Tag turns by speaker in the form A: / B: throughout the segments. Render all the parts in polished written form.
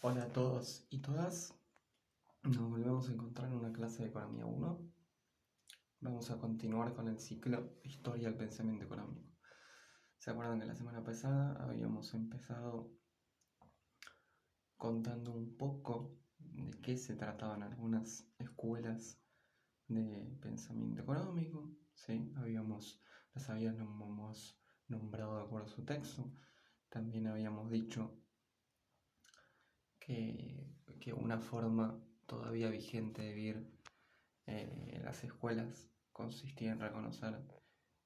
A: Hola a todos y todas, nos volvemos a encontrar en una clase de Economía 1. Vamos a continuar con el ciclo Historia del Pensamiento Económico. ¿Se acuerdan que la semana pasada habíamos empezado contando un poco de qué se trataban algunas escuelas de pensamiento económico? ¿Sí? Las habíamos nombrado de acuerdo a su texto. También habíamos dicho que una forma todavía vigente de vivir las escuelas consistía en reconocer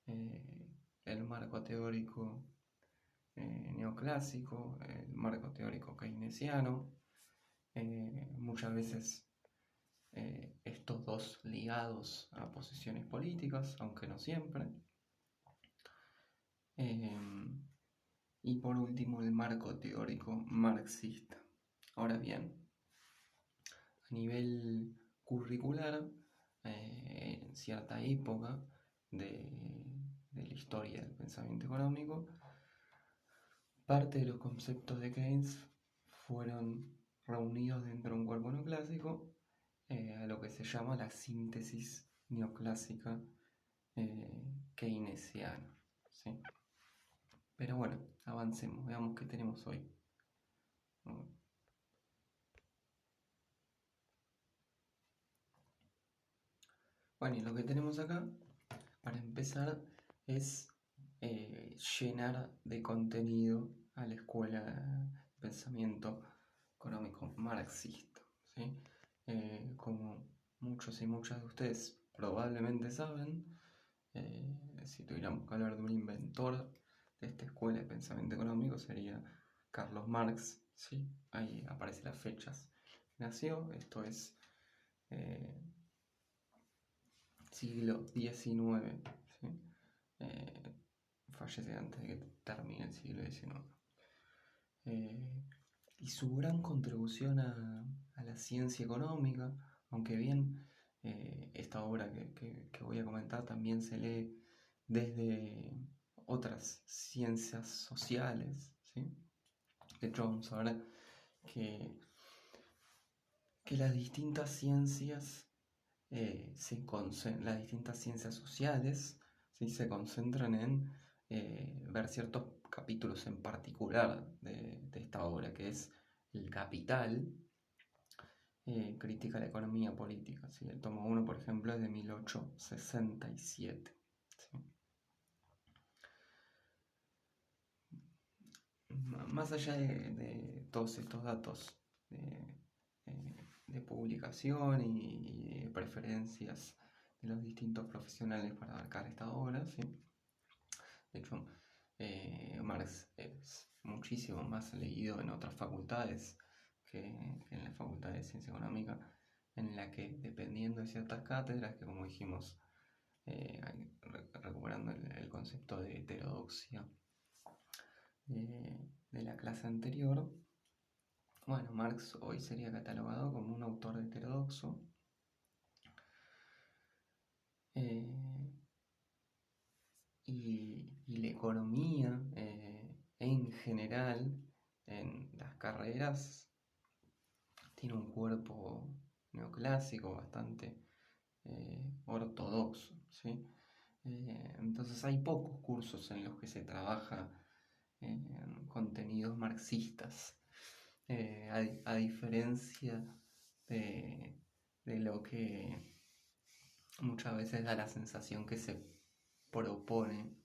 A: el marco teórico neoclásico, el marco teórico keynesiano, muchas veces estos dos ligados a posiciones políticas, aunque no siempre. Y por último, el marco teórico marxista. Ahora bien, a nivel curricular, en cierta época de la historia del pensamiento económico, parte de los conceptos de Keynes fueron reunidos dentro de un cuerpo neoclásico, a lo que se llama la síntesis neoclásica keynesiana, ¿sí? Pero bueno, avancemos, veamos qué tenemos hoy. Bueno, y lo que tenemos acá, para empezar, es llenar de contenido a la escuela de pensamiento económico marxista, ¿sí? Como muchos y muchas de ustedes probablemente saben, si tuviéramos que hablar de un inventor de esta escuela de pensamiento económico sería Carlos Marx, ¿sí? Ahí aparecen las fechas. Nació, esto es siglo XIX, ¿sí? Fallece antes de que termine el siglo XIX. Y su gran contribución a la ciencia económica, aunque bien esta obra que voy a comentar también se lee desde otras ciencias sociales, ¿sí? De hecho, vamos a ver que, que las distintas ciencias las distintas ciencias sociales, ¿sí? Se concentran en ver ciertos capítulos en particular de esta obra, que es El Capital, crítica a la economía política, ¿sí? El tomo 1, por ejemplo, es de 1867, ¿sí? Más allá de todos estos datos de publicación y de preferencias de los distintos profesionales para abarcar esta obra, ¿sí? De hecho, Marx es muchísimo más leído en otras facultades que en la Facultad de Ciencia Económica, en la que, dependiendo de ciertas cátedras, que como dijimos, recuperando el concepto de heterodoxia de la clase anterior, bueno, Marx hoy sería catalogado como un autor heterodoxo. Y la economía en general en las carreras tiene un cuerpo neoclásico bastante ortodoxo, ¿sí? Entonces hay pocos cursos en los que se trabaja contenidos marxistas, a diferencia de lo que muchas veces da la sensación que se propone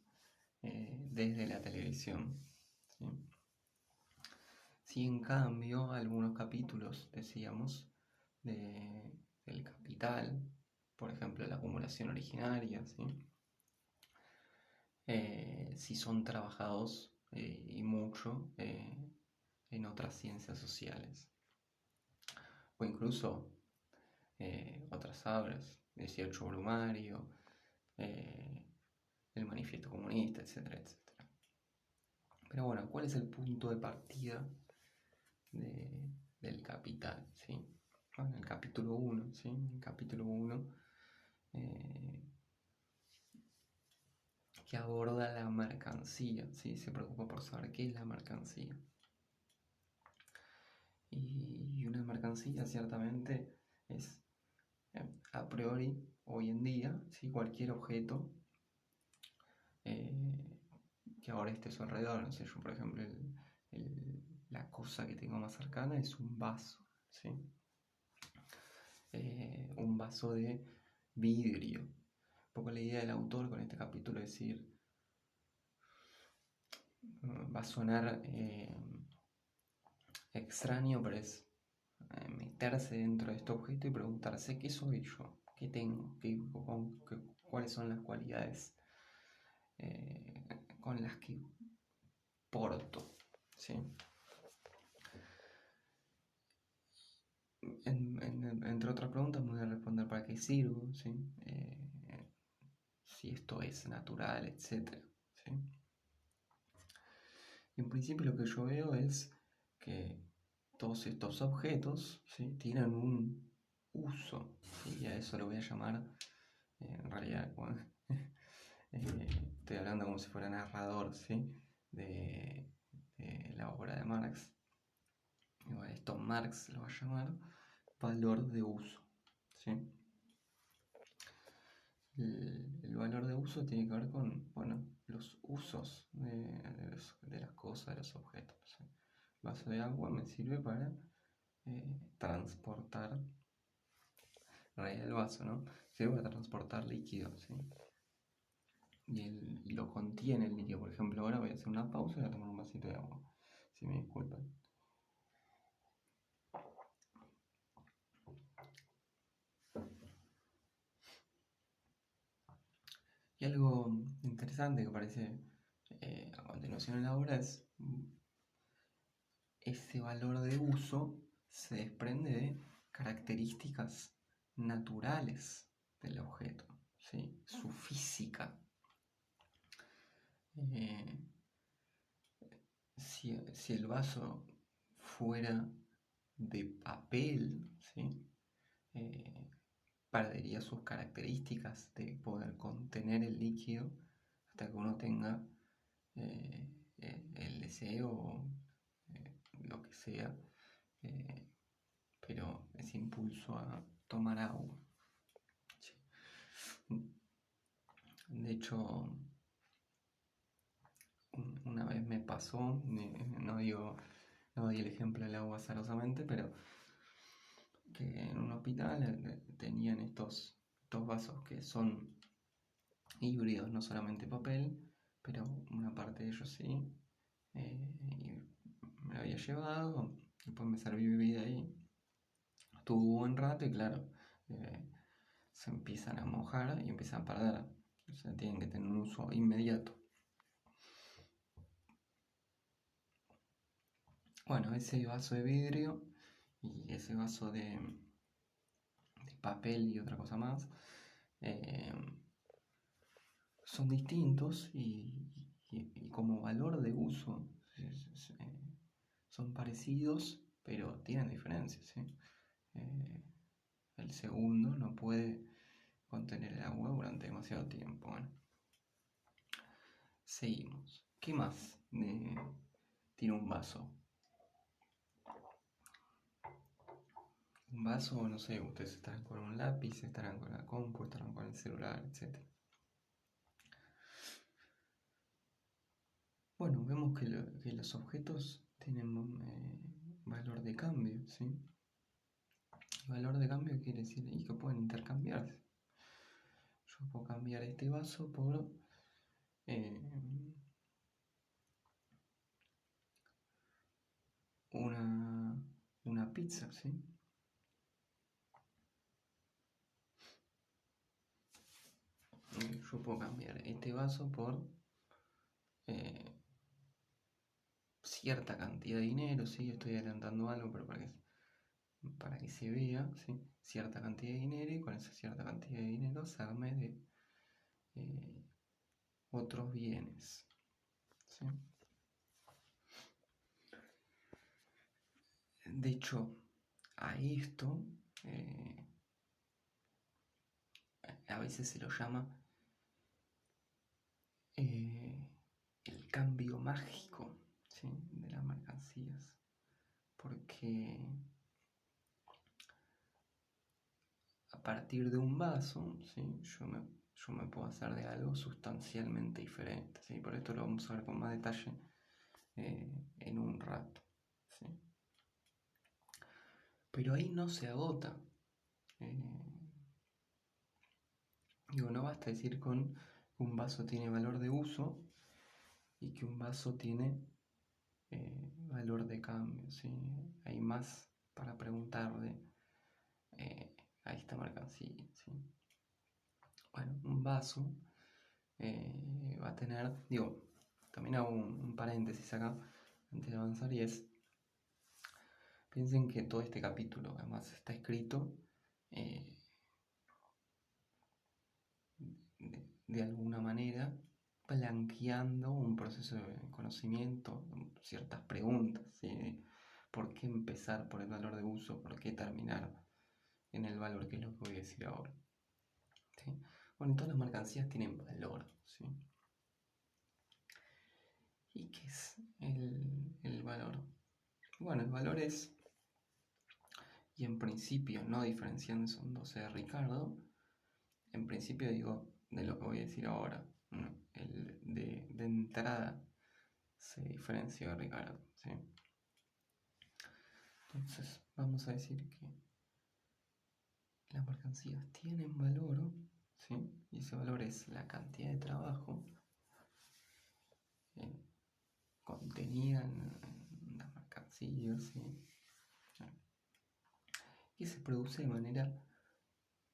A: desde la televisión, ¿sí? Sí, en cambio, algunos capítulos, decíamos, del Capital, por ejemplo, la acumulación originaria, ¿sí? Sí son trabajados y mucho en otras ciencias sociales, o incluso otras obras, 18 Brumario, el Manifiesto Comunista, etcétera, etcétera. Pero bueno, ¿cuál es el punto de partida del Capital? ¿Sí? Bueno, el capítulo 1, ¿sí? El capítulo 1 que aborda la mercancía, ¿sí? Se preocupa por saber qué es la mercancía. Y una mercancía ciertamente es, a priori, hoy en día, ¿sí? Cualquier objeto que ahora esté a su alrededor. No sé, yo por ejemplo, la cosa que tengo más cercana es un vaso, ¿sí? Un vaso de vidrio. Un poco la idea del autor con este capítulo es decir, va a sonar extraño, pero es meterse dentro de este objeto y preguntarse qué soy yo, qué tengo, cuáles son las cualidades con las que porto, ¿sí? Entre otras preguntas me voy a responder para qué sirvo, ¿sí? Si esto es natural, etc. ¿Sí? Y en principio lo que yo veo es que todos estos objetos, ¿sí? Tienen un uso, ¿sí? Y a eso lo voy a llamar, en realidad, bueno, estoy hablando como si fuera narrador, ¿sí? de la obra de Marx. Y bueno, esto Marx lo va a llamar valor de uso, ¿sí? El valor de uso tiene que ver con, bueno, los usos de las cosas, de los objetos, ¿sí? El vaso de agua me sirve para transportar, en realidad el vaso, ¿no? Sirve para transportar líquido, ¿sí? Y lo contiene el líquido. Por ejemplo, ahora voy a hacer una pausa y voy a tomar un vasito de agua, si me disculpan. Y algo interesante que aparece a continuación en la obra es ese valor de uso se desprende de características naturales del objeto, ¿sí? Su física. Si el vaso fuera de papel, ¿sí? Perdería sus características de poder contener el líquido hasta que uno tenga el deseo o lo que sea, pero ese impulso a tomar agua. Sí. De hecho, una vez me pasó, no doy el ejemplo del agua azarosamente, pero que en un hospital tenían estos vasos que son híbridos, no solamente papel, pero una parte de ellos sí. Y me lo había llevado, después me serví bebida ahí. Estuvo un buen rato y claro, se empiezan a mojar y empiezan a perder. O sea, tienen que tener un uso inmediato. Bueno, ese vaso de vidrio y ese vaso de papel y otra cosa más son distintos y como valor de uso son parecidos, pero tienen diferencias, ¿sí? El segundo no puede contener el agua durante demasiado tiempo. Bueno, seguimos. ¿Qué más tiene un vaso? Un vaso, no sé, ustedes estarán con un lápiz, estarán con la compu, estarán con el celular, etc. Bueno, vemos que los objetos tienen valor de cambio, ¿sí? Valor de cambio quiere decir que pueden intercambiarse. Yo puedo cambiar este vaso por eh, una pizza, ¿sí? Yo puedo cambiar este vaso por eh, cierta cantidad de dinero, ¿sí? Estoy adelantando algo, pero para que se vea, ¿sí? Cierta cantidad de dinero y con esa cierta cantidad de dinero hacerme de otros bienes, ¿sí? De hecho, a esto a veces se lo llama el cambio mágico, ¿sí? De las mercancías. porque a partir de un vaso, ¿sí? yo me puedo hacer de algo sustancialmente diferente, ¿sí? Por esto lo vamos a ver con más detalle en un rato, ¿sí? Pero ahí no se agota. Digo, no basta decir con que un vaso tiene valor de uso y que un vaso tiene valor de cambio, ¿sí? Hay más para preguntarle a esta mercancía, ¿sí? Bueno, un vaso va a tener, digo, también hago un paréntesis acá antes de avanzar, y es, piensen que todo este capítulo además está escrito de alguna manera blanqueando un proceso de conocimiento, ciertas preguntas, ¿sí? ¿Por qué empezar por el valor de uso? ¿Por qué terminar en el valor, que es lo que voy a decir ahora? ¿Sí? Bueno, todas las mercancías tienen valor, ¿sí? ¿Y qué es el valor? Bueno, el valor es, y en principio, no diferenciándose de Ricardo, en principio digo de lo que voy a decir ahora, ¿no? De entrada se diferencia de Ricardo, ¿sí? Entonces vamos a decir que las mercancías tienen valor, ¿sí? Y ese valor es la cantidad de trabajo contenida en las mercancías, ¿sí? Y se produce de manera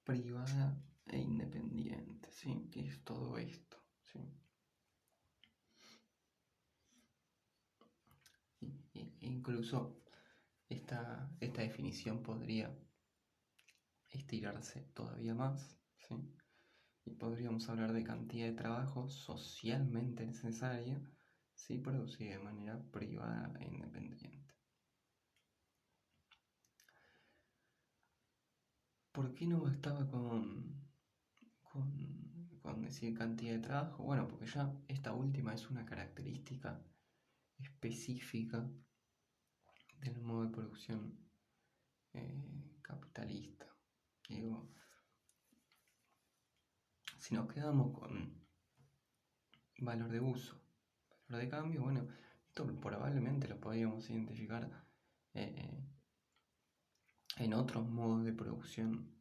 A: privada e independiente, ¿sí? Que es todo esto, ¿sí? Incluso esta definición podría estirarse todavía más, ¿sí? Y podríamos hablar de cantidad de trabajo socialmente necesaria, ¿sí? Producida de manera privada e independiente. ¿Por qué no bastaba con decir cantidad de trabajo? Bueno, porque ya esta última es una característica específica del modo de producción capitalista. Digo, si nos quedamos con valor de uso, valor de cambio, bueno, esto probablemente lo podríamos identificar en otros modos de producción.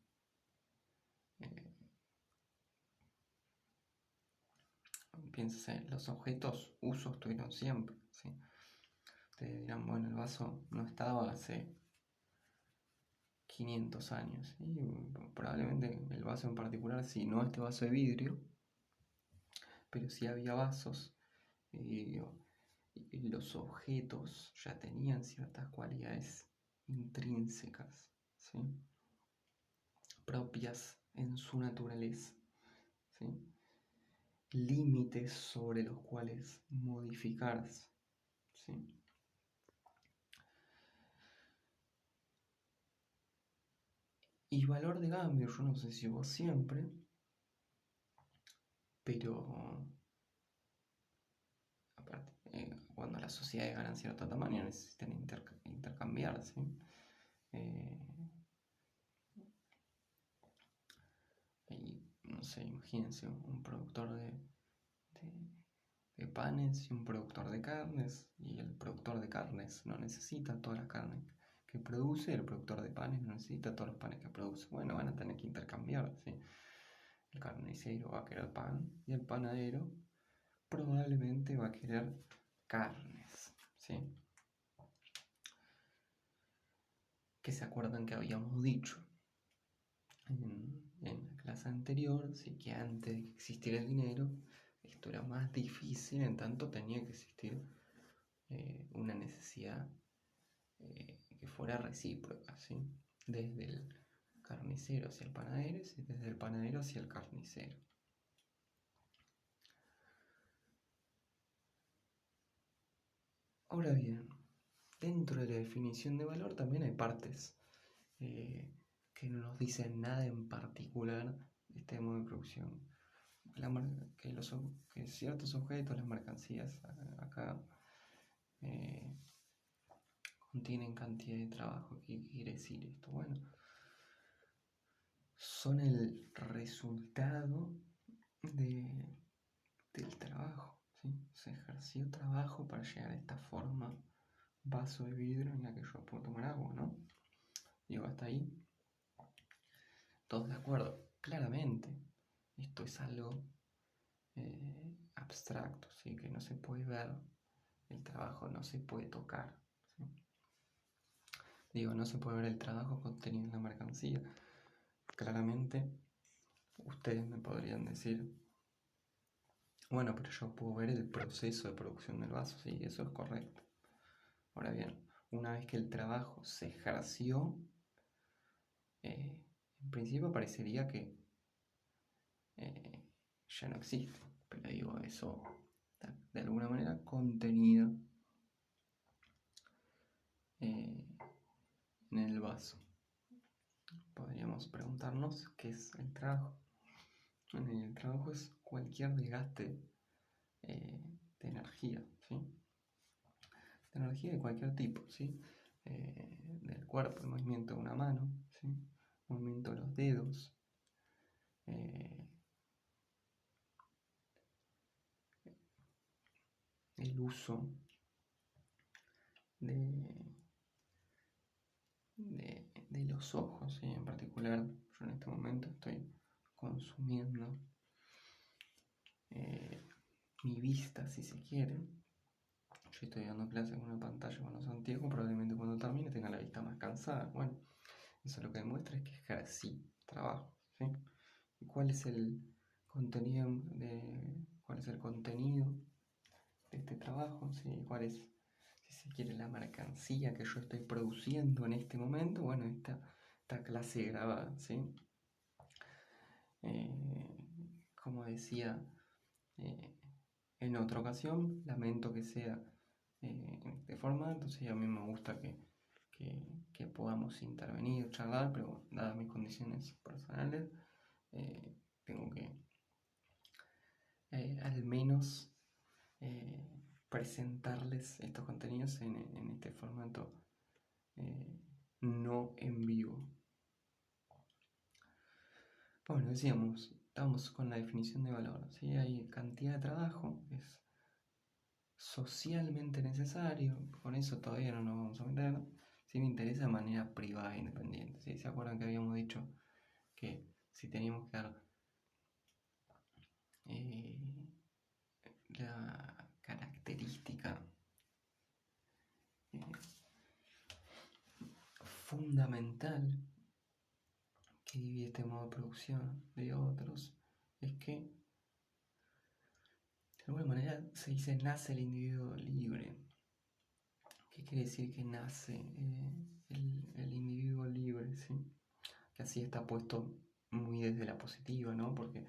A: Piénsense, los objetos usos tuvieron siempre, ¿sí? Ustedes dirán, bueno, el vaso no estaba hace 500 años, y probablemente el vaso en particular, sí, no este vaso de vidrio, pero sí había vasos de vidrio, y los objetos ya tenían ciertas cualidades intrínsecas, ¿sí? Propias en su naturaleza, ¿sí? Límites sobre los cuales modificarse, ¿sí? Y valor de cambio, yo no sé si vos siempre, pero aparte, cuando las sociedades ganan cierto tamaño necesitan intercambiar, ¿sí? Eh, y no sé, imagínense un productor de panes y un productor de carnes, y el productor de carnes no necesita toda la carne que produce, el productor de panes no necesita todos los panes que produce. Bueno, van a tener que intercambiar, ¿sí? El carnicero va a querer pan y el panadero probablemente va a querer carnes, ¿sí? Que se acuerdan que habíamos dicho en la clase anterior, ¿sí? Que antes de que existiera el dinero, esto era más difícil, en tanto tenía que existir una necesidad que fuera recíproca, ¿sí? Desde el carnicero hacia el panadero y desde el panadero hacia el carnicero. Ahora bien, dentro de la definición de valor también hay partes que no nos dicen nada en particular de este modo de producción. Que ciertos objetos, las mercancías acá, contienen cantidad de trabajo. ¿Qué quiere decir esto? Bueno, son el resultado del trabajo, ¿sí? Se ejerció trabajo para llegar a esta forma vaso de vidrio en la que yo puedo tomar agua, ¿no? Digo, hasta ahí, todos de acuerdo. Claramente, esto es algo abstracto, ¿sí? Que no se puede ver, el trabajo no se puede tocar, ¿sí? Digo, no se puede ver el trabajo contenido en la mercancía. Claramente, ustedes me podrían decir, bueno, pero yo puedo ver el proceso de producción del vaso, sí, eso es correcto. Ahora bien, una vez que el trabajo se ejerció, en principio parecería que ya no existe, pero digo, eso está de alguna manera contenido en el vaso. Podríamos preguntarnos qué es el trabajo. El trabajo es cualquier desgaste de energía, ¿sí? De energía de cualquier tipo, ¿sí? Del cuerpo, el movimiento de una mano, ¿sí? El movimiento de los dedos, el uso de los ojos, ¿sí? En particular, yo en este momento estoy consumiendo mi vista, si se quiere. Yo estoy dando clases con una pantalla con los Santiago, probablemente cuando termine tenga la vista más cansada. Bueno, eso lo que demuestra es que ejercí trabajo, ¿sí? ¿Y cuál es el contenido de este trabajo? ¿Sí? ¿Cuál es, si se quiere, la mercancía que yo estoy produciendo en este momento? Bueno, esta clase grabada, ¿sí? Como decía en otra ocasión, lamento que sea en este formato, sí, a mí me gusta que podamos intervenir, charlar, pero bueno, dadas mis condiciones personales, tengo que al menos presentarles estos contenidos en este formato no en vivo. Bueno, decíamos, estamos con la definición de valor, ¿sí? Hay cantidad de trabajo, es socialmente necesario, con eso todavía no nos vamos a meter, si me interesa de manera privada e independiente, ¿sí? ¿Se acuerdan que habíamos dicho que si teníamos que dar la característica fundamental que divide este modo de producción de otros es que de alguna manera se dice nace el individuo libre? ¿Qué quiere decir que nace el individuo libre? ¿Sí? Que así está puesto muy desde la positiva, ¿no? Porque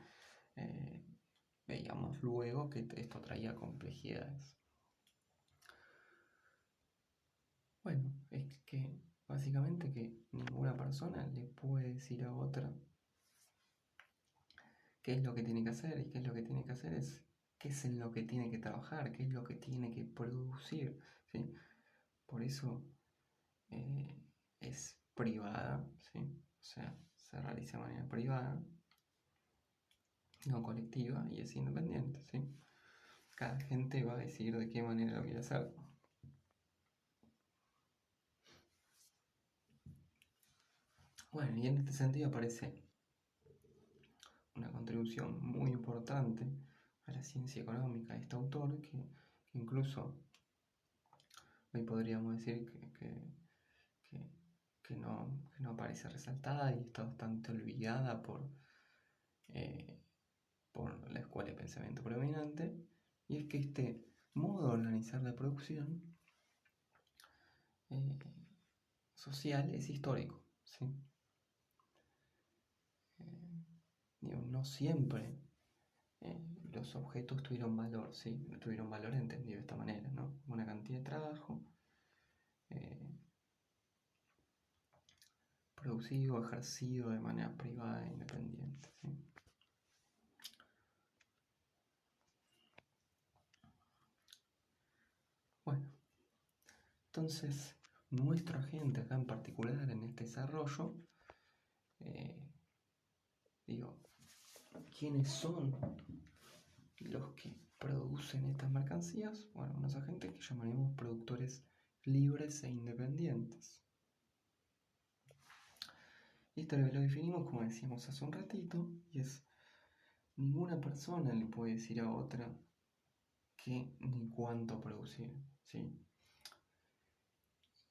A: veíamos luego que esto traía complejidades. Bueno, es que básicamente que ninguna persona le puede decir a otra qué es lo que tiene que hacer, y qué es lo que tiene que hacer es qué es en lo que tiene que trabajar, qué es lo que tiene que producir, ¿sí? Por eso es privada, ¿sí? O sea, se realiza de manera privada, no colectiva, y es independiente, ¿sí? Cada gente va a decidir de qué manera lo quiere hacer. Bueno, y en este sentido aparece una contribución muy importante a la ciencia económica de este autor, que incluso hoy podríamos decir que no aparece resaltada y está bastante olvidada eh, por la escuela de pensamiento predominante, y es que este modo de organizar la producción social es histórico, ¿sí? No siempre los objetos tuvieron valor, ¿sí? Tuvieron valor entendido de esta manera, ¿no? Una cantidad de trabajo producido o ejercido de manera privada e independiente, ¿sí? Bueno, entonces nuestro agente acá en particular en este desarrollo, ¿quiénes son los que producen estas mercancías? Bueno, unos agentes que llamaremos productores libres e independientes. Y esto lo definimos como decíamos hace un ratito, y es: ninguna persona le puede decir a otra qué ni cuánto producir, ¿sí?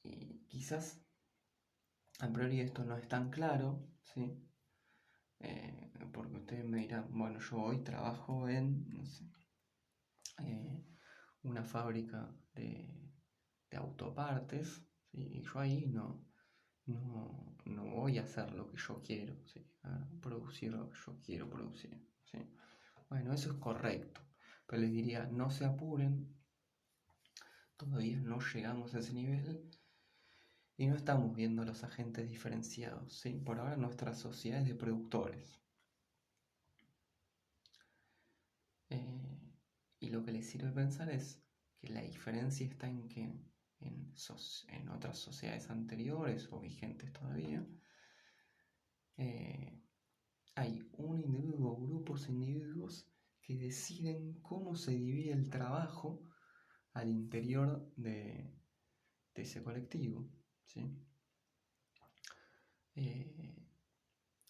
A: Y quizás a priori esto no es tan claro, ¿sí? Porque ustedes me dirán, bueno, yo hoy trabajo en, no sé, una fábrica de autopartes, ¿sí? Y yo ahí no voy a hacer lo que yo quiero, ¿sí? A producir lo que yo quiero producir, ¿sí? Bueno, eso es correcto, pero les diría, no se apuren, todavía no llegamos a ese nivel y no estamos viendo los agentes diferenciados, ¿sí? Por ahora nuestra sociedad es de productores. Y lo que les sirve pensar es que la diferencia está en que en otras sociedades anteriores o vigentes todavía, hay un individuo o grupos de individuos que deciden cómo se divide el trabajo al interior de ese colectivo, ¿sí?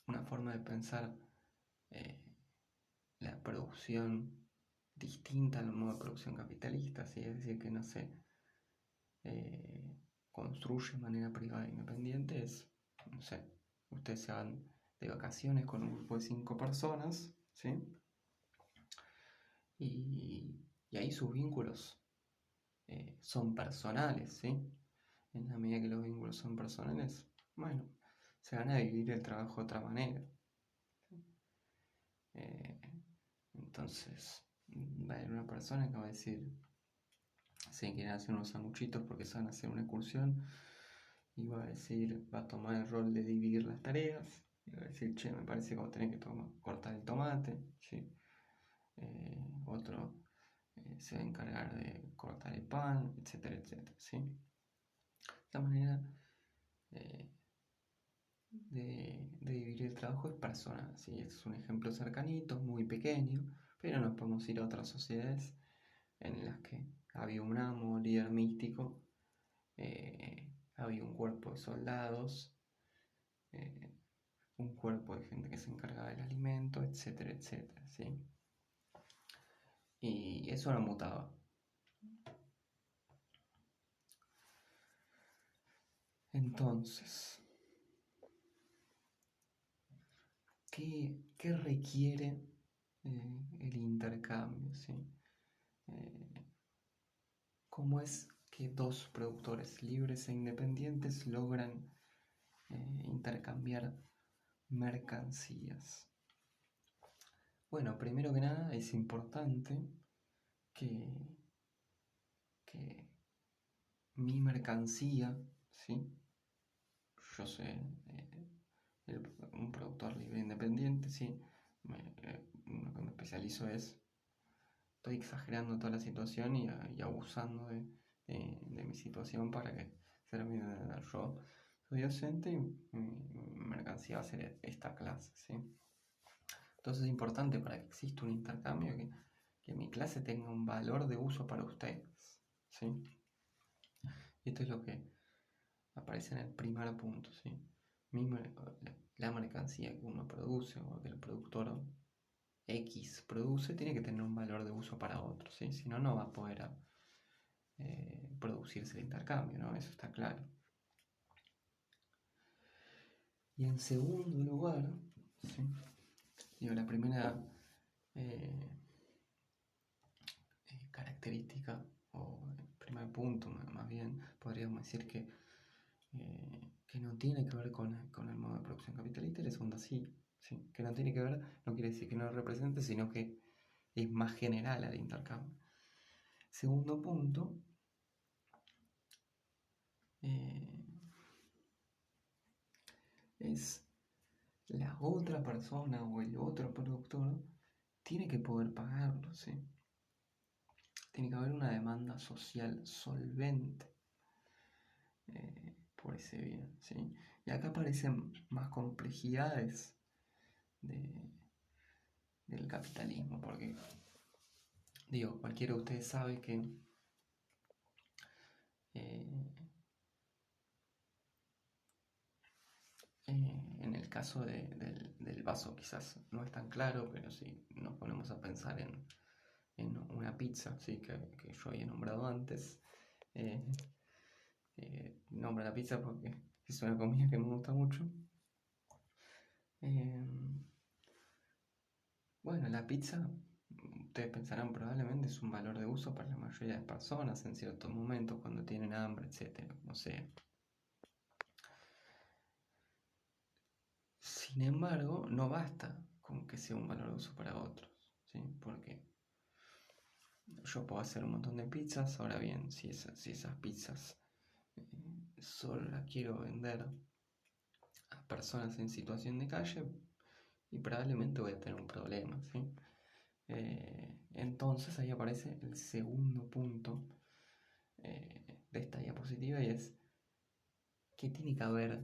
A: Una forma de pensar la producción distinta al modo de producción capitalista, ¿sí? Es decir, que no se construye de manera privada e independiente, es, no sé, ustedes se van de vacaciones con un grupo de 5 personas, ¿sí? Y ahí sus vínculos son personales, ¿sí? En la medida que los vínculos son personales, bueno, se van a dividir el trabajo de otra manera. Entonces, va a haber una persona que va a decir, si quieren hacer unos sanguchitos porque se van a hacer una excursión, y va a decir, va a tomar el rol de dividir las tareas, y va a decir, che, me parece que vos tenés que cortar el tomate, ¿sí? Otro se va a encargar de cortar el pan, etcétera, etcétera, ¿sí? La manera de dividir el trabajo es personal, ¿sí? Este es un ejemplo cercanito, muy pequeño, pero nos podemos ir a otras sociedades en las que había un amo, líder místico, había un cuerpo de soldados, un cuerpo de gente que se encargaba del alimento, etcétera, etcétera, ¿sí? Y eso no mutaba. Entonces, ¿qué requiere el intercambio, ¿sí? ¿Cómo es que dos productores libres e independientes logran intercambiar mercancías? Bueno, primero que nada es importante que mi mercancía, ¿sí? Yo soy un productor libre e independiente, ¿sí? Lo que me especializo es, estoy exagerando toda la situación y abusando de mi situación para que se termine de dar. Yo soy docente y mi mercancía va a ser esta clase, ¿sí? Entonces es importante para que exista un intercambio que mi clase tenga un valor de uso para ustedes, ¿sí? Esto es lo que aparece en el primer punto, ¿sí? La mercancía que uno produce o que el productor X produce tiene que tener un valor de uso para otro, ¿sí? Si no, no va a poder producirse el intercambio, ¿no? Eso está claro. Y en segundo lugar, ¿sí? Digo, la primera característica, o el primer punto más bien, podríamos decir que no tiene que ver con el modo de producción capitalista, y la segunda sí, ¿sí? Que no tiene que ver, no quiere decir que no lo represente, sino que es más general al intercambio. Segundo punto, es la otra persona o el otro productor tiene que poder pagarlo, ¿sí? Tiene que haber una demanda social solvente. parece bien, ¿sí? Y acá aparecen más complejidades del capitalismo, porque, digo, cualquiera de ustedes sabe que eh, en el caso del vaso quizás no es tan claro, pero si nos ponemos a pensar en una pizza, ¿sí? que yo había nombrado antes, eh, nombro la pizza porque es una comida que me gusta mucho. Bueno, la pizza, ustedes pensarán probablemente es un valor de uso para la mayoría de las personas en ciertos momentos cuando tienen hambre, etcétera, no sé. Sin embargo, no basta con que sea un valor de uso para otros, ¿sí? Porque yo puedo hacer un montón de pizzas, ahora bien, si esas pizzas solo las quiero vender a personas en situación de calle, y probablemente voy a tener un problema, ¿sí? Entonces ahí aparece el segundo punto de esta diapositiva, y es que tiene que haber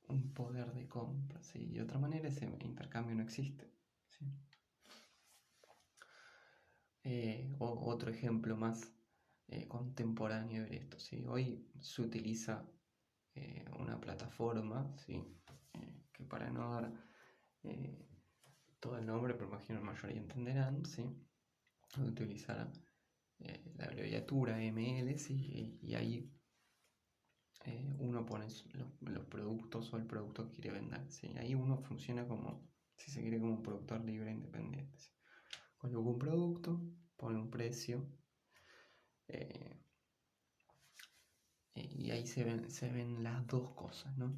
A: un poder de compra, ¿sí? De otra manera ese intercambio no existe, ¿sí? Otro ejemplo más contemporáneo de esto, ¿sí? Hoy se utiliza una plataforma, ¿sí? Que para no dar eh, todo el nombre, pero imagino la mayoría entenderán, ¿sí? Voy a utilizar la abreviatura ML, ¿sí? Y ahí uno pone los productos o el producto que quiere vender, ¿sí? Ahí uno funciona como, si se quiere, como un productor libre e independiente, ¿sí? Coloco un producto, pone un precio, eh, y ahí se ven las dos cosas, ¿no?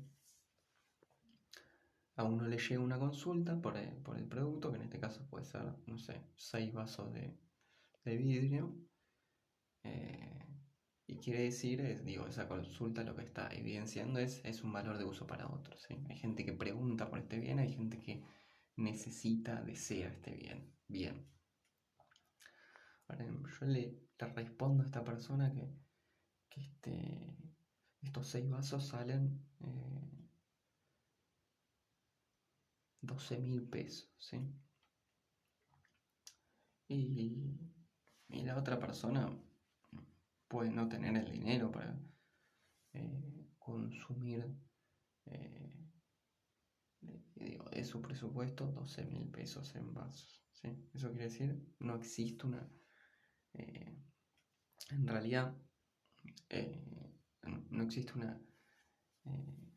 A: A uno le llega una consulta por el producto, que en este caso puede ser, no sé, 6 vasos de vidrio, eh, y quiere decir, digo, esa consulta lo que está evidenciando es un valor de uso para otros, ¿sí? Hay gente que pregunta por este bien, hay gente que necesita, desea este bien. Ahora, yo le respondo a esta persona que estos 6 vasos salen 12.000 pesos, ¿sí? Y la otra persona puede no tener el dinero para consumir, de su presupuesto, 12.000 pesos en vasos, ¿sí? Eso quiere decir, no existe eh, en realidad, eh, no existe eh,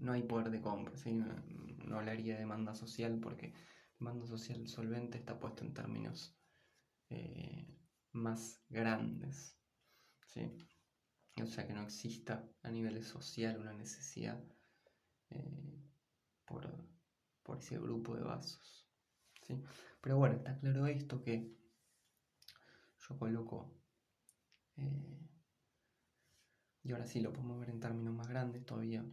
A: no hay poder de compra, ¿sí? No hablaría de demanda social, porque demanda social solvente está puesto en términos eh, más grandes, ¿sí? O sea, que no exista a nivel social una necesidad eh, por, por ese grupo de vasos, ¿sí? Pero bueno, está claro esto, que yo coloco, y ahora sí lo podemos ver en términos más grandes todavía.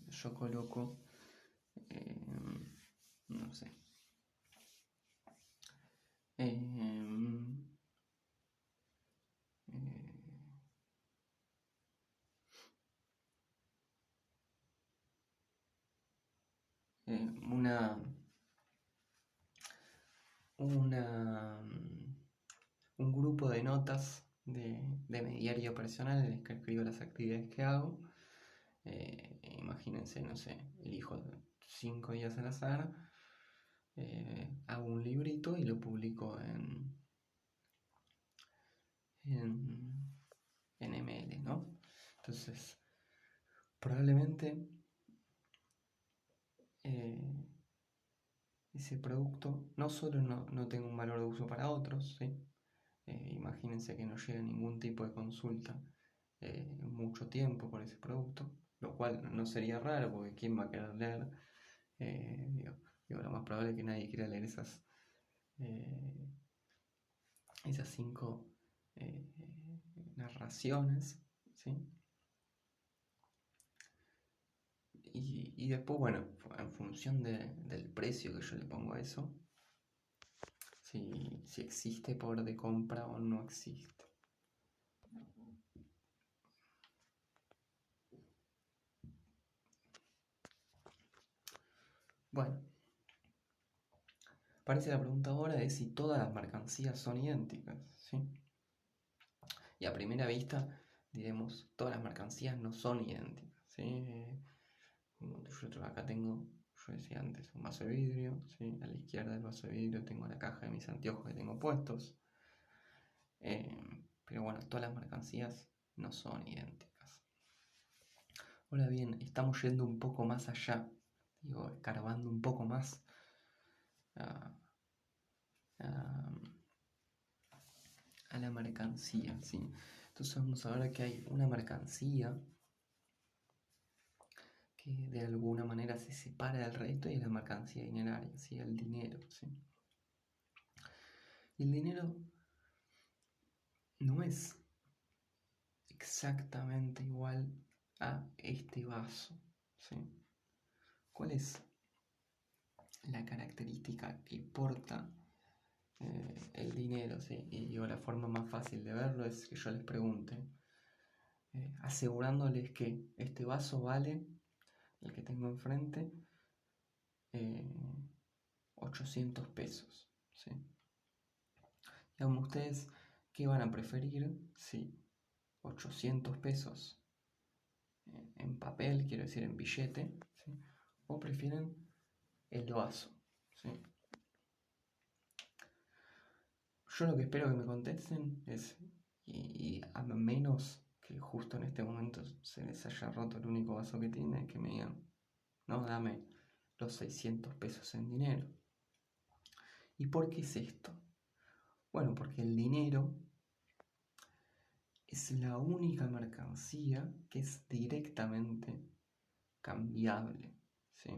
A: Yo coloco, no sé, eh, una, un grupo de notas de mi diario personal en el que escribo las actividades que hago. Imagínense, no sé, elijo 5 días al azar, hago un librito y lo publico en ML, ¿no? Entonces, probablemente eh, ese producto no solo no tenga un valor de uso para otros, ¿sí? Imagínense que no llega ningún tipo de consulta mucho tiempo por ese producto, lo cual no sería raro, porque ¿quién va a querer leer? Digo, lo más probable es que nadie quiera leer eh, esas 5 narraciones, ¿sí? Y después, bueno, en función del precio que yo le pongo a eso, si existe poder de compra o no existe. Bueno, parece la pregunta ahora de si todas las mercancías son idénticas, ¿sí? Y a primera vista diremos, todas las mercancías no son idénticas, ¿sí? Yo acá tengo, yo decía antes, un vaso de vidrio, ¿sí? A la izquierda del vaso de vidrio tengo la caja de mis anteojos que tengo puestos. Pero bueno, todas las mercancías no son idénticas. Ahora bien, estamos yendo un poco más allá, escarbando un poco más a, a la mercancía, ¿sí? Entonces vamos a ver que hay una mercancía que de alguna manera se separa del resto y es la mercancía dineraria, ¿sí? El dinero, ¿sí? Y el dinero no es exactamente igual a este vaso, ¿sí? ¿Cuál es la característica que porta el dinero, ¿sí? Y yo la forma más fácil de verlo es que yo les pregunte, asegurándoles que este vaso vale, el que tengo enfrente, 800 pesos, ¿sí? Digamos, ustedes, ¿qué van a preferir? Si 800 pesos en papel, quiero decir en billete, ¿sí? O prefieren el vaso, ¿sí? Yo lo que espero que me contesten es, y a menos que justo en este momento se les haya roto el único vaso que tiene, que me digan, no, dame los 600 pesos en dinero. ¿Y por qué es esto? Bueno, porque el dinero es la única mercancía que es directamente cambiable, ¿sí?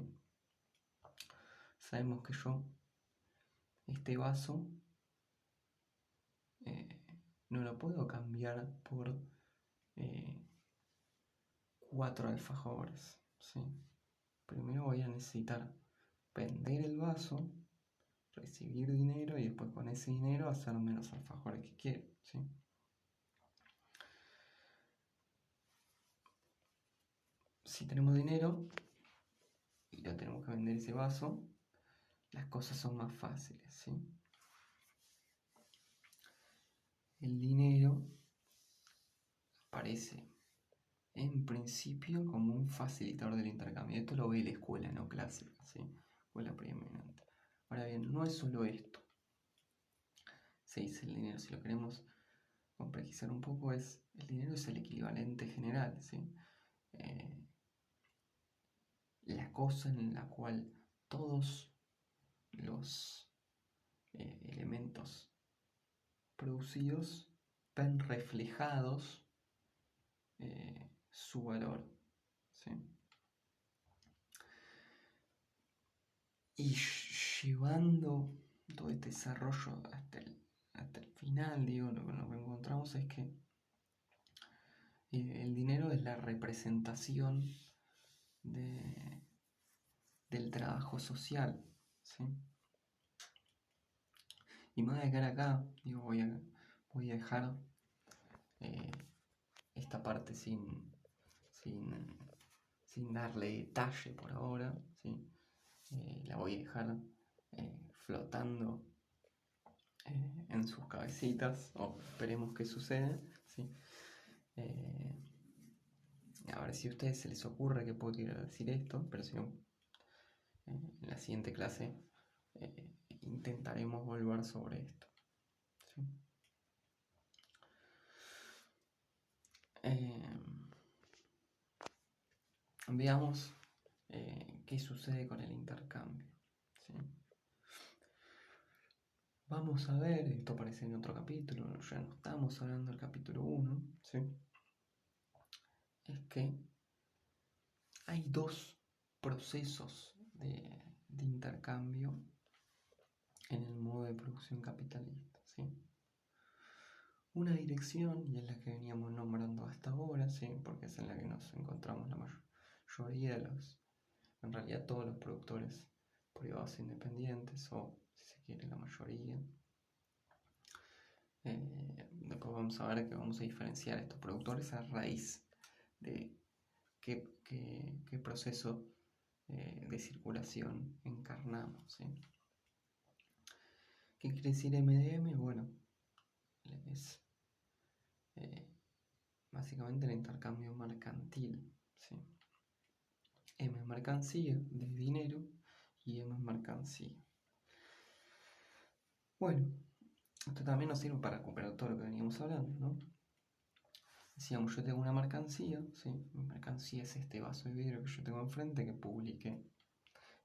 A: Sabemos que yo, este vaso, no lo puedo cambiar por 4 alfajores, ¿sí? Primero voy a necesitar vender el vaso, recibir dinero y después con ese dinero hacerme los alfajores que quiero, ¿sí? Si tenemos dinero y lo tenemos que vender ese vaso, las cosas son más fáciles, ¿sí? El dinero aparece en principio como un facilitador del intercambio. Esto lo ve la escuela no clásica, ¿sí? Escuela preeminente. Ahora bien, no es solo esto. Se dice el dinero, si lo queremos complejizar un poco, el dinero es el equivalente general, ¿sí? La cosa en la cual todos los elementos producidos ven reflejados su valor, ¿sí? Y llevando todo este desarrollo hasta el final, digo, lo que encontramos es que el dinero es la representación del trabajo social, ¿sí? Y me voy a quedar acá, digo, voy a dejar esta parte sin darle detalle por ahora, ¿sí? La voy a dejar flotando en sus cabecitas, o esperemos que suceda, ¿sí? A ver si a ustedes se les ocurre que puedo querer decir esto, pero si no, en la siguiente clase intentaremos volver sobre esto, ¿sí? Veamos qué sucede con el intercambio, ¿sí? Vamos a ver, esto aparece en otro capítulo, ya no estamos hablando del capítulo 1, ¿sí? Es que hay dos procesos de intercambio en el modo de producción capitalista, ¿sí? Una dirección, y es la que veníamos nombrando hasta ahora, ¿sí? Porque es en la que nos encontramos la mayoría en realidad todos los productores privados independientes, o si se quiere la mayoría. Después vamos a ver que vamos a diferenciar estos productores a raíz de qué proceso de circulación encarnamos, ¿sí? ¿Qué quiere decir MDM? Bueno, es básicamente el intercambio mercantil, ¿sí? M es mercancía, de dinero, y M es mercancía. Bueno, esto también nos sirve para recuperar todo lo que veníamos hablando, ¿no? Decíamos, yo tengo una mercancía, ¿sí? Mi mercancía es este vaso de vidrio que yo tengo enfrente, que publiqué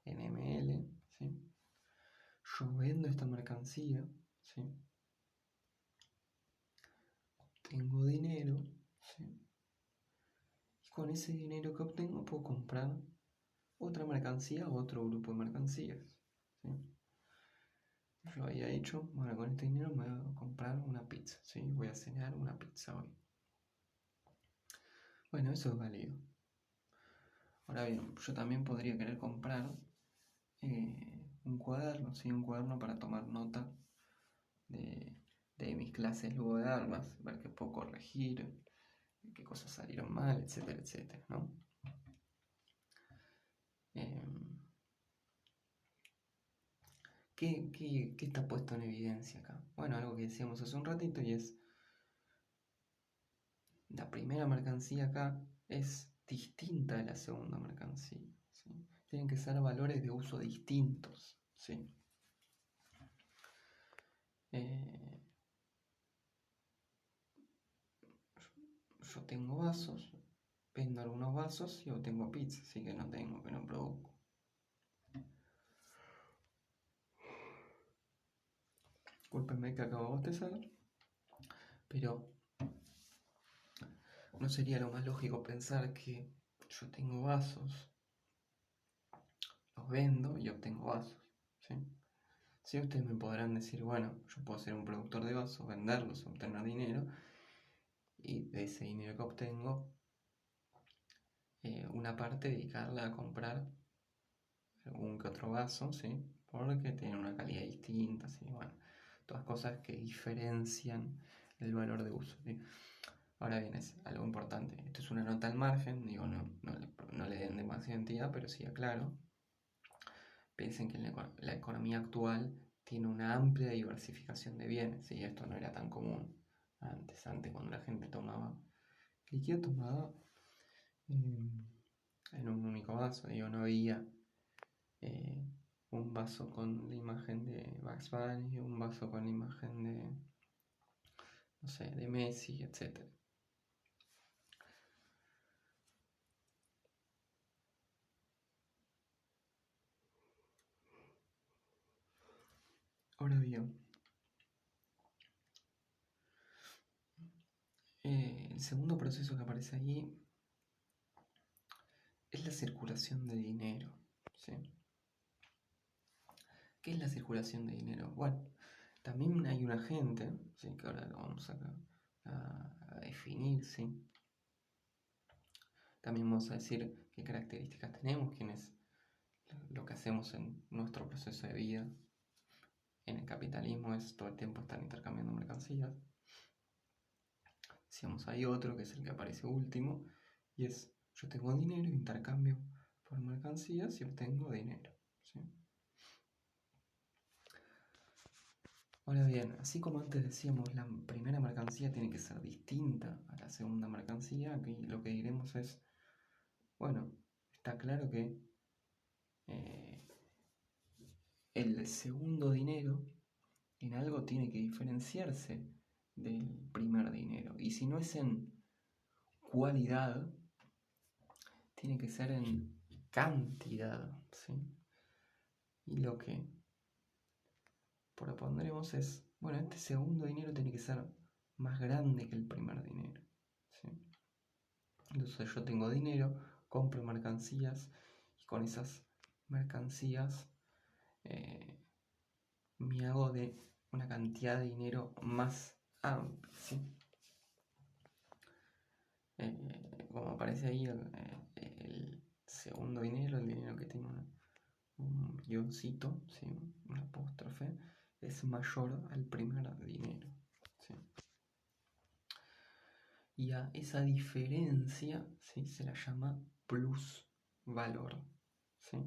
A: en ML, ¿sí? Yo vendo esta mercancía, ¿sí? Tengo dinero, ¿sí? Y con ese dinero que obtengo puedo comprar otra mercancía o otro grupo de mercancías, ¿sí? Yo había dicho, bueno, con este dinero me voy a comprar una pizza, ¿sí? Voy a cenar una pizza hoy. Bueno, eso es válido. Ahora bien, yo también podría querer comprar un cuaderno, ¿sí? Un cuaderno para tomar nota de mis clases luego de darlas, ver qué puedo corregir, qué cosas salieron mal, etcétera, etcétera, ¿no? ¿Qué está puesto en evidencia acá? Bueno, algo que decíamos hace un ratito, y es la primera mercancía acá es distinta de la segunda mercancía, ¿sí? Tienen que ser valores de uso distintos, ¿sí? Yo tengo vasos, vendo algunos vasos y obtengo pizza, así que no produzco. Discúlpenme que acabo de bostezar, pero ¿no sería lo más lógico pensar que yo tengo vasos, los vendo y obtengo vasos, ¿sí? Sí, ustedes me podrán decir, bueno, yo puedo ser un productor de vasos, venderlos, obtener dinero, y de ese dinero que obtengo, una parte dedicarla a comprar algún que otro vaso, ¿sí? Porque tienen una calidad distinta, ¿sí? Bueno, todas cosas que diferencian el valor de uso, ¿sí? Ahora bien, es algo importante. Esto es una nota al margen, digo, no le den demasiada entidad, pero sí aclaro. Piensen que la economía actual tiene una amplia diversificación de bienes, y esto no era tan común antes. Antes, cuando la gente tomaba líquido, tomaba en un único vaso, digo, no había un vaso con la imagen de Bugs Bunny, un vaso con la imagen de, no sé, de Messi, etc. Ahora bien, el segundo proceso que aparece ahí es la circulación de dinero, ¿sí? ¿Qué es la circulación de dinero? Bueno, también hay un agente, ¿sí? Que ahora lo vamos a definir, ¿sí? También vamos a decir qué características tenemos, quién es lo que hacemos en nuestro proceso de vida. En el capitalismo es todo el tiempo estar intercambiando mercancías. Decíamos, hay otro que es el que aparece último, y es, yo tengo dinero, intercambio por mercancías y obtengo dinero, ¿sí? Ahora bien, así como antes decíamos, la primera mercancía tiene que ser distinta a la segunda mercancía, aquí lo que diremos es, bueno, está claro que el segundo dinero en algo tiene que diferenciarse del primer dinero, y si no es en cualidad, tiene que ser en cantidad, ¿sí? Y lo que propondremos es, bueno, este segundo dinero tiene que ser más grande que el primer dinero, ¿sí? Entonces yo tengo dinero, compro mercancías, y con esas mercancías me hago de una cantidad de dinero más amplia, ¿sí? Como aparece ahí, el segundo dinero, el dinero que tiene un guioncito, ¿sí? Un apóstrofe, es mayor al primer dinero, ¿sí? Y a esa diferencia, ¿sí? Se la llama plusvalor, ¿sí?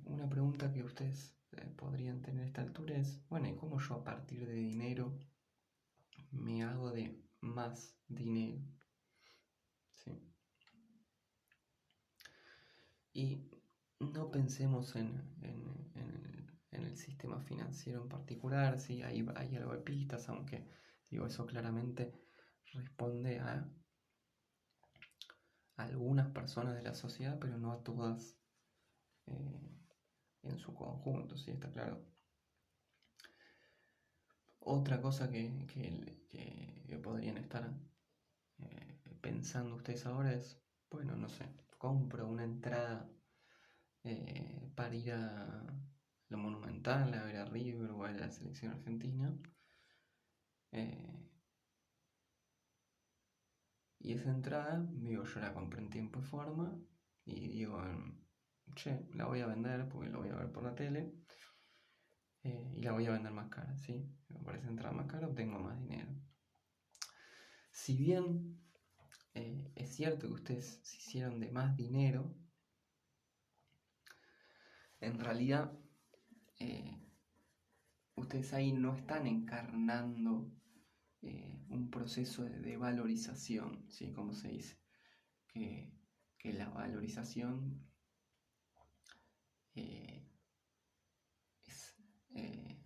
A: Una pregunta que ustedes podrían tener a esta altura es, bueno, ¿y cómo yo a partir de dinero me hago de más dinero? ¿Sí? Y no pensemos en el sistema financiero en particular, ¿sí? Hay algo de pistas, aunque digo, eso claramente responde a algunas personas de la sociedad, pero no a todas eh, en su conjunto, ¿sí? Está claro. Otra cosa que podrían estar pensando ustedes ahora es, bueno, no sé, compro una entrada para ir a lo Monumental, a ver a River o a la selección argentina. Y esa entrada, digo, yo la compré en tiempo y forma y digo, che, la voy a vender porque la voy a ver por la tele y la voy a vender más cara, ¿sí? Por esa entrada más cara obtengo más dinero. Si bien es cierto que ustedes se hicieron de más dinero, en realidad ustedes ahí no están encarnando un proceso de valorización, ¿sí? Como se dice, que la valorización es eh,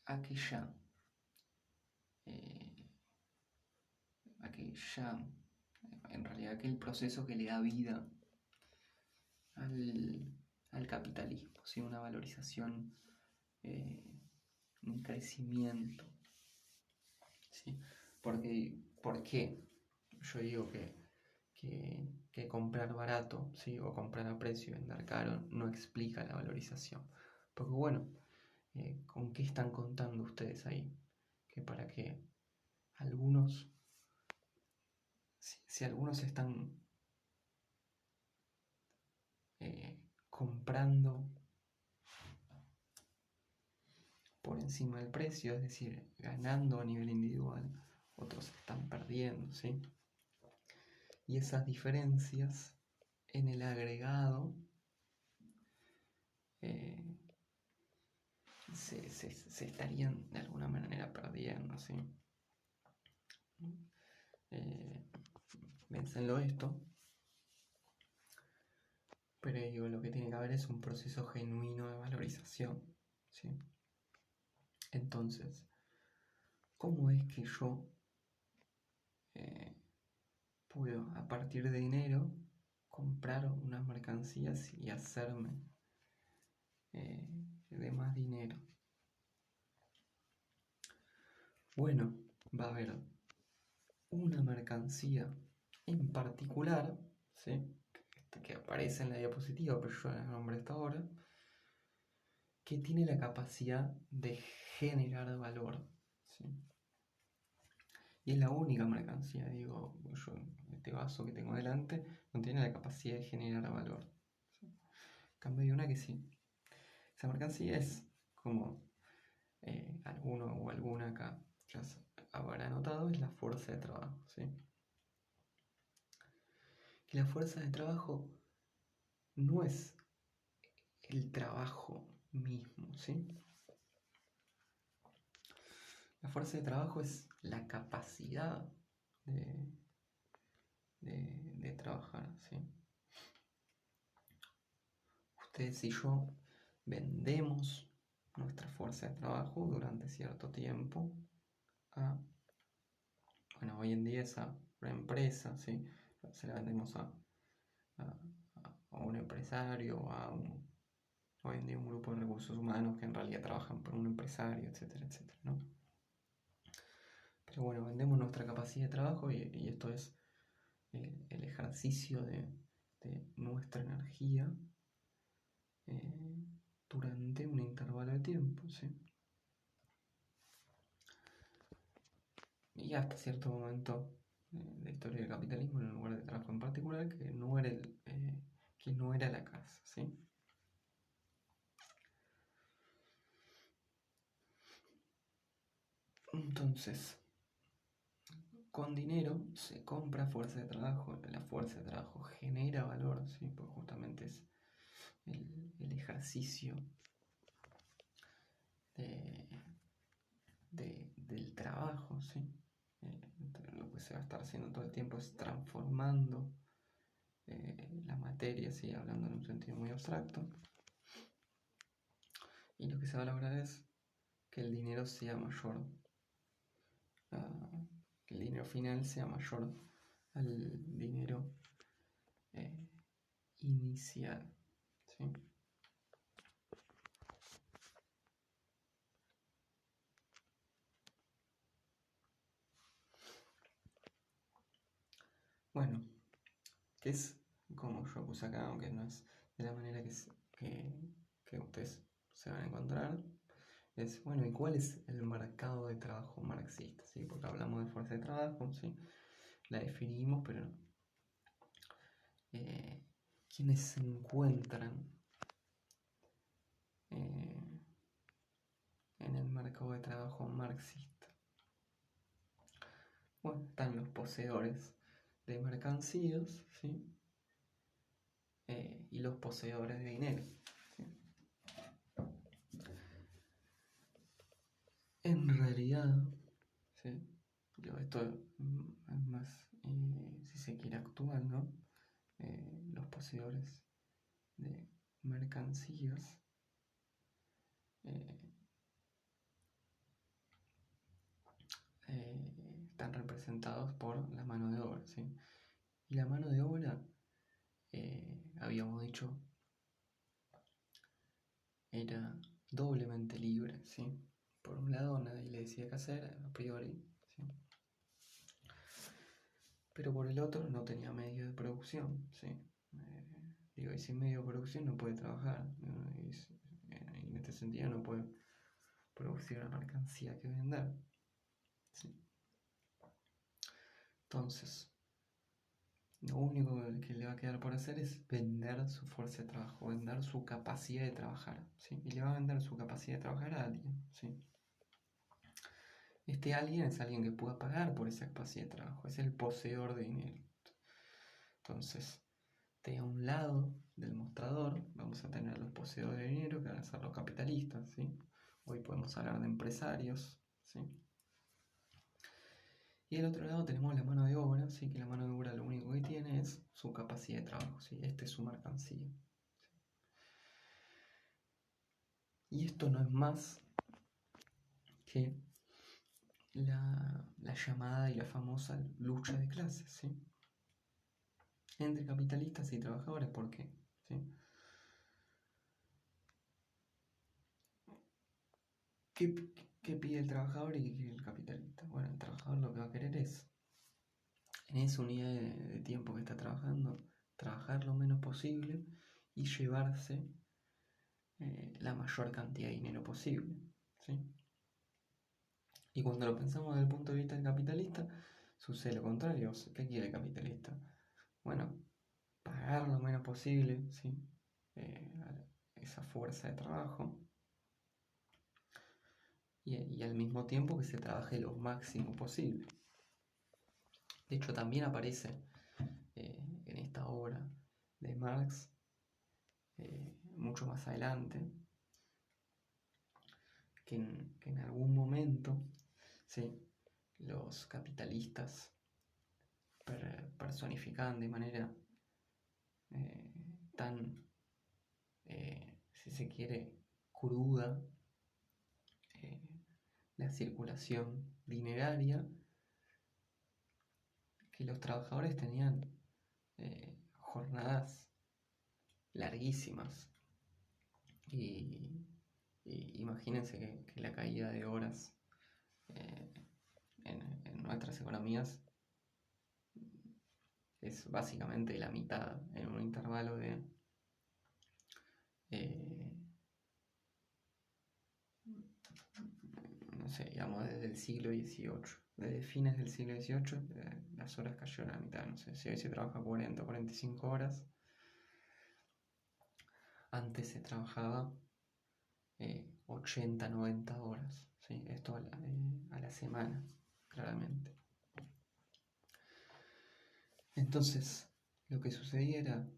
A: aquella, eh, en realidad aquel proceso que le da vida al capitalismo, ¿sí? Una valorización, eh, un crecimiento, ¿sí? ¿Por qué yo digo que comprar barato, ¿sí? O comprar a precio y vender caro no explica la valorización? Porque bueno, ¿con qué están contando ustedes ahí? Que para que algunos, si algunos están comprando por encima del precio, es decir, ganando a nivel individual, otros están perdiendo, ¿sí? Y esas diferencias en el agregado eh, se estarían de alguna manera perdiendo, ¿sí? Piénsenlo esto, pero digo, lo que tiene que haber es un proceso genuino de valorización, ¿sí? Entonces, ¿cómo es que yo eh, puedo, a partir de dinero, comprar unas mercancías y hacerme de más dinero? Bueno, va a haber una mercancía en particular, ¿sí? Que aparece en la diapositiva, pero yo la nombré hasta ahora, que tiene la capacidad de generar valor, ¿sí? Y es la única mercancía, digo, yo, este vaso que tengo delante no tiene la capacidad de generar valor, ¿sí? En cambio hay una que sí. Esa mercancía es como alguno o alguna acá ya habrá notado, es la fuerza de trabajo, ¿sí? Que la fuerza de trabajo no es el trabajo mismo, ¿sí? La fuerza de trabajo es la capacidad de, de trabajar, ¿sí? Ustedes y yo vendemos nuestra fuerza de trabajo durante cierto tiempo a, bueno, hoy en día es a una empresa, ¿sí? Se la vendemos a un empresario, hoy en día un grupo de recursos humanos que en realidad trabajan por un empresario, etcétera, etcétera, ¿no? Pero bueno, vendemos nuestra capacidad de trabajo y esto es el ejercicio de nuestra energía durante un intervalo de tiempo, ¿sí? Y hasta cierto momento de la historia del capitalismo, en un lugar de trabajo en particular, que no era la casa, ¿sí? Entonces, con dinero se compra fuerza de trabajo, la fuerza de trabajo genera valor, ¿sí? Porque justamente es el ejercicio del trabajo, ¿sí? Lo que se va a estar haciendo todo el tiempo es transformando la materia, ¿sí? Hablando en un sentido muy abstracto. Y lo que se va a lograr es que el dinero sea mayor, que el dinero final sea mayor al dinero inicial, ¿sí? Bueno, que es como yo puse acá, aunque no es de la manera que ustedes se van a encontrar, es, bueno, ¿y cuál es el mercado de trabajo marxista? ¿Sí? Porque hablamos de fuerza de trabajo, ¿sí? La definimos, pero ¿quiénes se encuentran en el mercado de trabajo marxista? Bueno, están los poseedores de mercancías, ¿sí? Y los poseedores de dinero, ¿sí? En realidad, ¿sí? Esto es más, si se quiere, actual, ¿no? Los poseedores de mercancías están representados por la mano de obra, ¿sí? Y la mano de obra, habíamos dicho, era doblemente libre, ¿sí? Por un lado, nadie le decía qué hacer a priori, ¿sí? Pero por el otro, no tenía medio de producción, ¿sí? Y sin medio de producción no puede trabajar, ¿no? Y en este sentido no puede producir una mercancía que vender, ¿sí? Entonces, lo único que le va a quedar por hacer es vender su fuerza de trabajo, vender su capacidad de trabajar, ¿sí? Y le va a vender su capacidad de trabajar a alguien, ¿sí? Este alguien es alguien que pueda pagar por esa capacidad de trabajo, es el poseedor de dinero. Entonces, de un lado del mostrador vamos a tener los poseedores de dinero, que van a ser los capitalistas, ¿sí? Hoy podemos hablar de empresarios, ¿sí? Y del otro lado tenemos la mano de obra, ¿sí? Que la mano de obra lo único que tiene es su capacidad de trabajo, ¿sí? Esta es su mercancía, ¿sí? Y esto no es más que la llamada y la famosa lucha de clases, ¿sí? Entre capitalistas y trabajadores. ¿Por qué? ¿Sí? ¿Qué pide el trabajador y qué quiere el capitalista? Bueno, el trabajador lo que va a querer es, en esa unidad de tiempo que está trabajando, trabajar lo menos posible y llevarse la mayor cantidad de dinero posible, ¿sí? Y cuando lo pensamos desde el punto de vista del capitalista, sucede lo contrario. ¿Qué quiere el capitalista? Bueno, pagar lo menos posible, ¿sí? Esa fuerza de trabajo, y al mismo tiempo que se trabaje lo máximo posible. De hecho, también aparece en esta obra de Marx, mucho más adelante, que en algún momento, ¿sí? Los capitalistas personificaban de manera tan, si se quiere, cruda, la circulación dineraria, que los trabajadores tenían jornadas larguísimas. Y imagínense que la caída de horas eh, en nuestras economías es básicamente la mitad, en un intervalo de no sé, digamos desde el siglo XVIII, desde fines del siglo XVIII, las horas cayeron a la mitad. No sé, si hoy se trabaja 40 o 45 horas, antes se trabajaba 80, 90 horas, ¿sí? Esto a la semana, claramente. Entonces, lo que sucedía era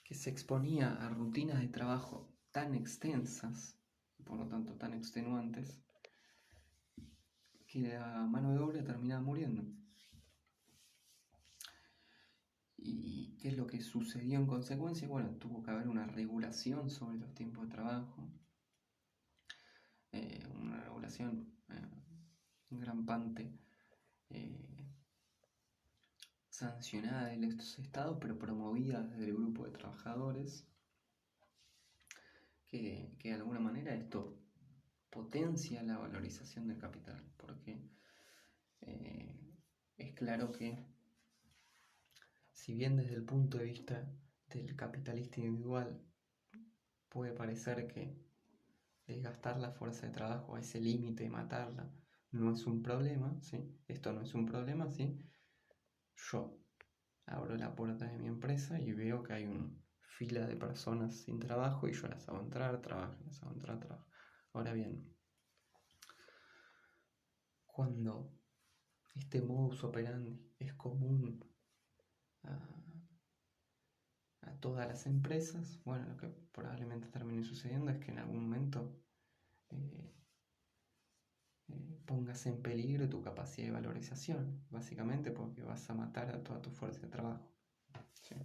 A: que se exponía a rutinas de trabajo tan extensas y por lo tanto tan extenuantes que la mano de obra terminaba muriendo. ¿Y qué es lo que sucedió en consecuencia? Bueno, tuvo que haber una regulación sobre los tiempos de trabajo, una regulación en gran parte sancionada de estos estados, pero promovida desde el grupo de trabajadores, que de alguna manera esto potencia la valorización del capital, porque es claro que si bien desde el punto de vista del capitalista individual puede parecer que desgastar la fuerza de trabajo a ese límite, matarla, no es un problema, ¿sí? Esto no es un problema, ¿sí? Yo abro la puerta de mi empresa y veo que hay una fila de personas sin trabajo y yo las hago entrar, trabajo, las hago entrar, trabajo. Ahora bien, cuando este modus operandi es común a todas las empresas, bueno, lo que probablemente termine sucediendo es que en algún momento pongas en peligro tu capacidad de valorización, básicamente porque vas a matar a toda tu fuerza de trabajo. ¿Sí?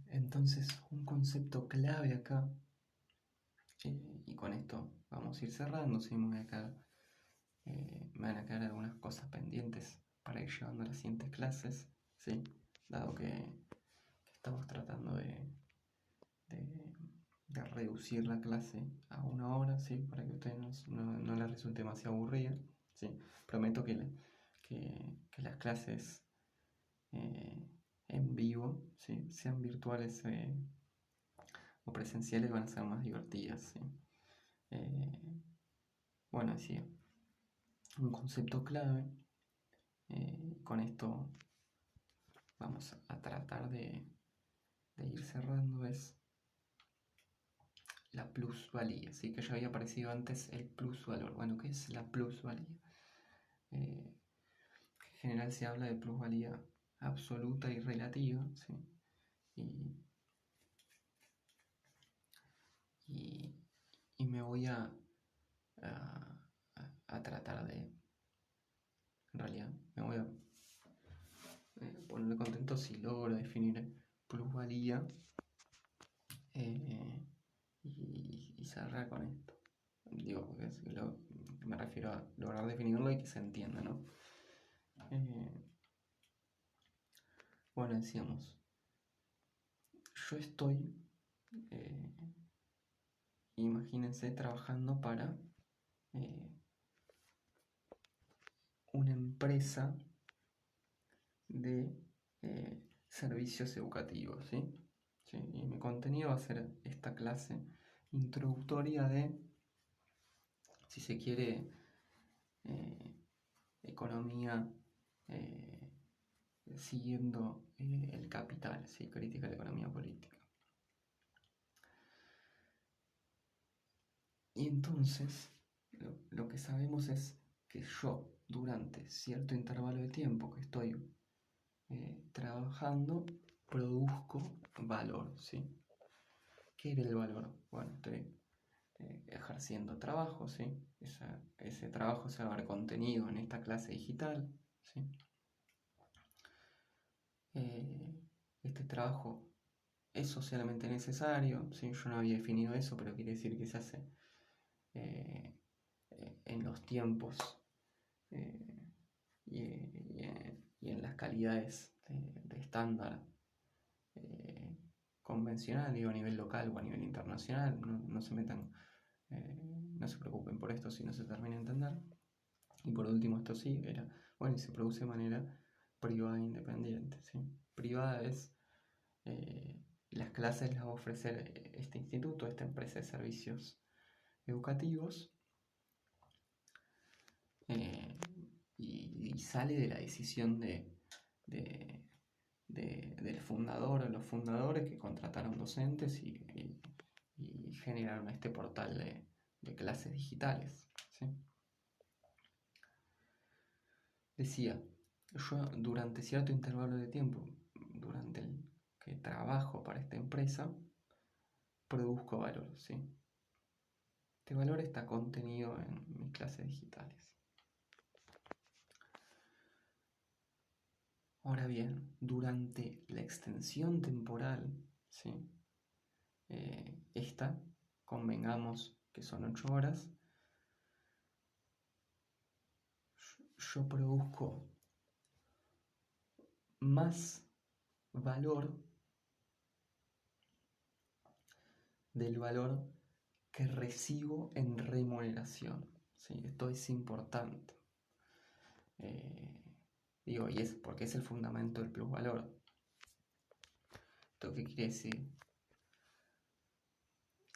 A: Entonces, un concepto clave acá, y con esto vamos a ir cerrando, ¿sí? Me van a quedar algunas cosas pendientes para ir llevando a las siguientes clases, ¿sí? Dado que estamos tratando de reducir la clase a 1 hora, ¿sí? Para que a ustedes no les resulte demasiado aburrida, ¿sí? Prometo que las clases en vivo, ¿sí? Sean virtuales o presenciales, van a ser más divertidas, ¿sí? Bueno, decía, un concepto clave, con esto vamos a tratar de ir cerrando, es la plusvalía, ¿sí? Que ya había aparecido antes el plusvalor. Bueno, ¿qué es la plusvalía? En general se habla de plusvalía absoluta y relativa, ¿sí? Y me voy a tratar de, en realidad, me voy a poner contento si logro definir plusvalía y cerrar con esto. Digo, porque me refiero a lograr definirlo y que se entienda, ¿no? Bueno, decíamos, yo estoy, imagínense, trabajando para una empresa de servicios educativos, ¿sí? ¿Sí? Y mi contenido va a ser esta clase introductoria de, si se quiere, economía siguiendo el capital, ¿sí? Crítica de la economía política. Y entonces, lo que sabemos es que yo, durante cierto intervalo de tiempo que estoy trabajando, produzco valor, ¿sí? ¿Qué era el valor? Bueno, estoy ejerciendo trabajo, ¿sí? Ese trabajo se va a ver contenido en esta clase digital, ¿sí? Este trabajo es socialmente necesario, ¿sí? Yo no había definido eso, pero quiere decir que se hace en los tiempos y en las calidades de estándar convencional, digo, a nivel local o a nivel internacional. No se metan, no se preocupen por esto si no se termina de entender. Y por último, esto sí, era, bueno, y se produce de manera privada e independiente, ¿sí? Privada es, las clases las va a ofrecer este instituto, esta empresa de servicios educativos, y sale de la decisión del fundador o los fundadores que contrataron docentes y generaron este portal de clases digitales, ¿sí? decía, yo durante cierto intervalo de tiempo, durante el que trabajo para esta empresa, produzco valor, ¿sí? Este valor está contenido en mis clases digitales. Ahora bien, durante la extensión temporal, ¿sí? Esta, convengamos que son 8 horas, yo produzco más valor del valor que recibo en remuneración, ¿sí? Esto es importante. Y es porque es el fundamento del plusvalor. ¿Esto qué quiere decir?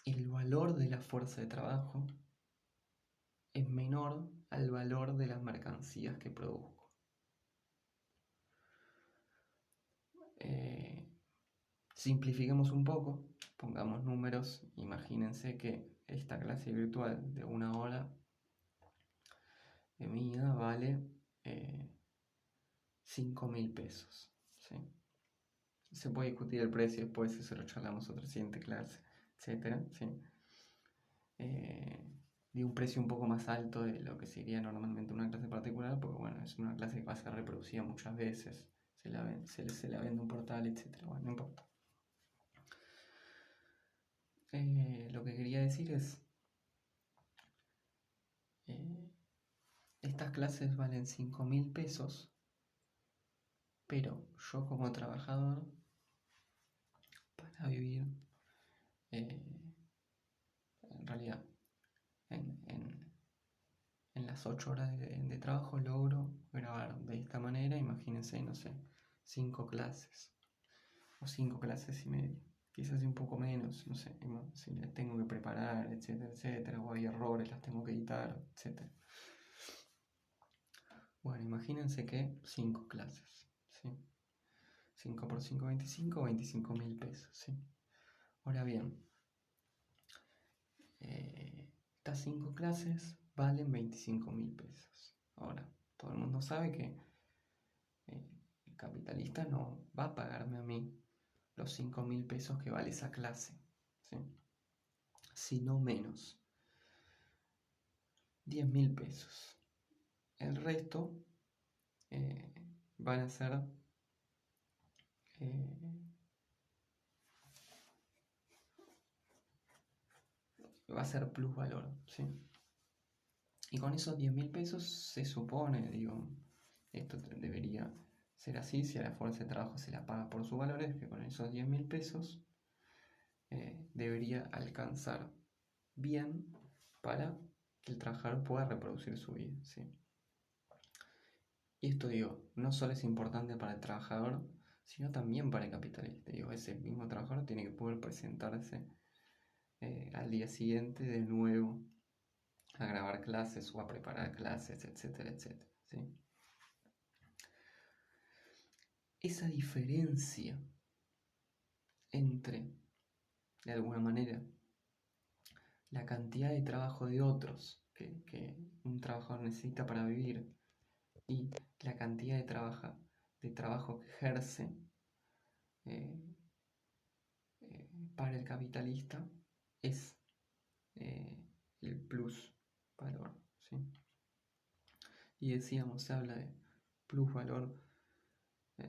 A: El valor de la fuerza de trabajo es menor al valor de las mercancías que produzco. Simplifiquemos un poco, pongamos números. Imagínense que esta clase virtual de 1 hora de mía vale 5.000 pesos, ¿sí? Se puede discutir el precio después, eso lo charlamos otra siguiente clase, etcétera, ¿sí? De un precio un poco más alto de lo que sería normalmente una clase particular, porque bueno, es una clase que va a ser reproducida muchas veces, se la vende un portal, etcétera, bueno, no importa. Lo que quería decir es, estas clases valen 5.000 pesos, pero yo como trabajador, para vivir, en realidad, en las 8 horas de trabajo logro grabar de esta manera, imagínense, no sé, 5 clases o 5 clases y media, quizás un poco menos, no sé, si las tengo que preparar, etcétera, etcétera, o hay errores, las tengo que editar, etcétera. Bueno, imagínense que 5 clases, ¿sí? 5 por 5, 25, 25.000 pesos, ¿sí? Ahora bien, estas 5 clases valen 25.000 pesos. Ahora, todo el mundo sabe que el capitalista no va a pagarme a mí los 5.000 pesos que vale esa clase, ¿sí? Sino menos, 10.000 pesos. El resto van a ser va a ser plusvalor, ¿sí? Y con esos 10.000 pesos se supone, digo, esto debería ser así, si a la fuerza de trabajo se la paga por sus valores, que con esos 10.000 pesos debería alcanzar bien para que el trabajador pueda reproducir su vida, ¿sí? Y esto, digo, no solo es importante para el trabajador, sino también para el capitalista. Digo, ese mismo trabajador tiene que poder presentarse al día siguiente de nuevo a grabar clases o a preparar clases, etcétera, etcétera, ¿sí? Esa diferencia entre, de alguna manera, la cantidad de trabajo de otros que un trabajador necesita para vivir y la cantidad de trabajo que ejerce para el capitalista es el plus valor, ¿sí? Y decíamos, se habla de plusvalor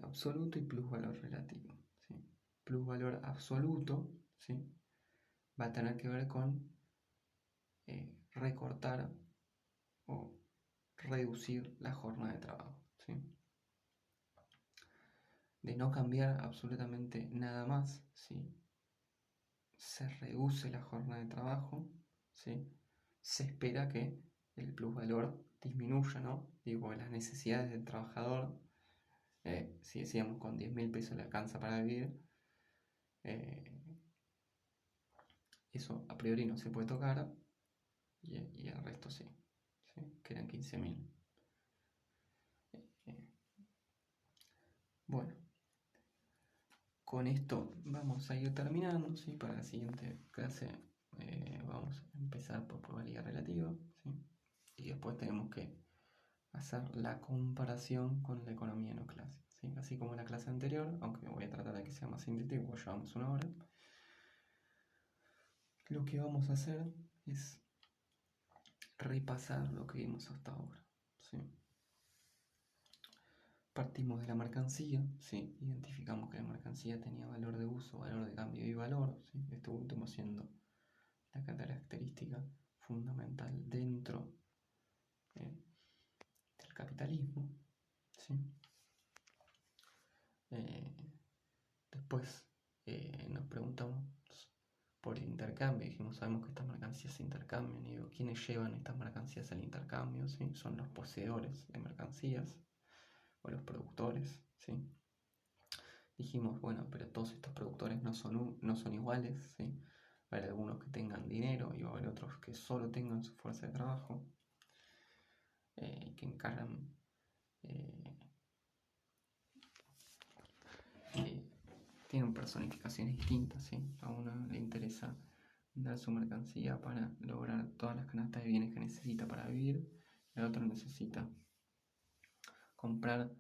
A: absoluto y plusvalor relativo, ¿sí? Plusvalor absoluto, ¿sí? Va a tener que ver con recortar o reducir la jornada de trabajo, ¿sí? De no cambiar absolutamente nada más, ¿sí? Se reduce la jornada de trabajo, ¿sí? Se espera que el plusvalor disminuya, ¿no? Digo, las necesidades del trabajador, si decíamos con 10.000 pesos le alcanza para vivir, eso a priori no se puede tocar y el resto sí, ¿sí? Quedan 15.000. Bueno, con esto vamos a ir terminando, ¿sí? Para la siguiente clase vamos a empezar por probabilidad relativa, ¿sí? Y después tenemos que hacer la comparación con la economía no clásica, ¿sí? Así como en la clase anterior, aunque voy a tratar de que sea más sintético, porque llevamos 1 hora. Lo que vamos a hacer es repasar lo que vimos hasta ahora, ¿sí? Partimos de la mercancía, ¿sí? Identificamos que la mercancía tenía valor de uso, valor de cambio y valor, ¿sí? Esto último siendo la característica fundamental dentro del capitalismo, ¿sí? Después nos preguntamos por el intercambio. Dijimos, sabemos que estas mercancías se intercambian. Y digo, ¿quiénes llevan estas mercancías al intercambio? ¿Sí? Son los poseedores de mercancías o los productores, ¿sí? Dijimos, bueno, pero todos estos productores no son iguales, ¿sí? Va a haber algunos que tengan dinero y va a haber otros que solo tengan su fuerza de trabajo, que encargan, tienen personificaciones distintas, ¿sí? A uno le interesa dar su mercancía para lograr todas las canastas de bienes que necesita para vivir, y el otro necesita comprar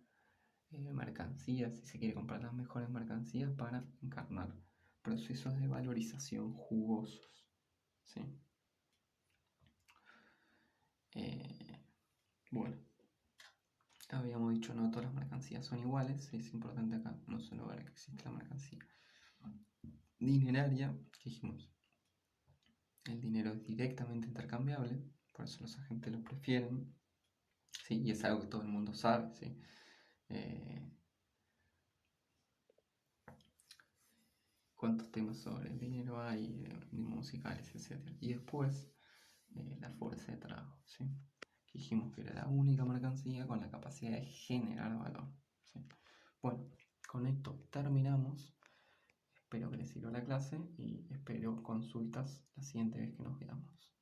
A: mercancías, si se quiere comprar las mejores mercancías para encarnar procesos de valorización jugosos, ¿sí? Bueno, habíamos dicho no todas las mercancías son iguales, es importante acá no solo ver que existe la mercancía dineraria, que dijimos, el dinero es directamente intercambiable, por eso los agentes lo prefieren, ¿sí? Y es algo que todo el mundo sabe, ¿sí? Cuántos temas sobre el dinero hay, musicales, etc. Y después la fuerza de trabajo, ¿sí? Que dijimos que era la única mercancía con la capacidad de generar valor, ¿sí? Bueno, con esto terminamos. Espero que les sirva la clase y espero consultas la siguiente vez que nos veamos.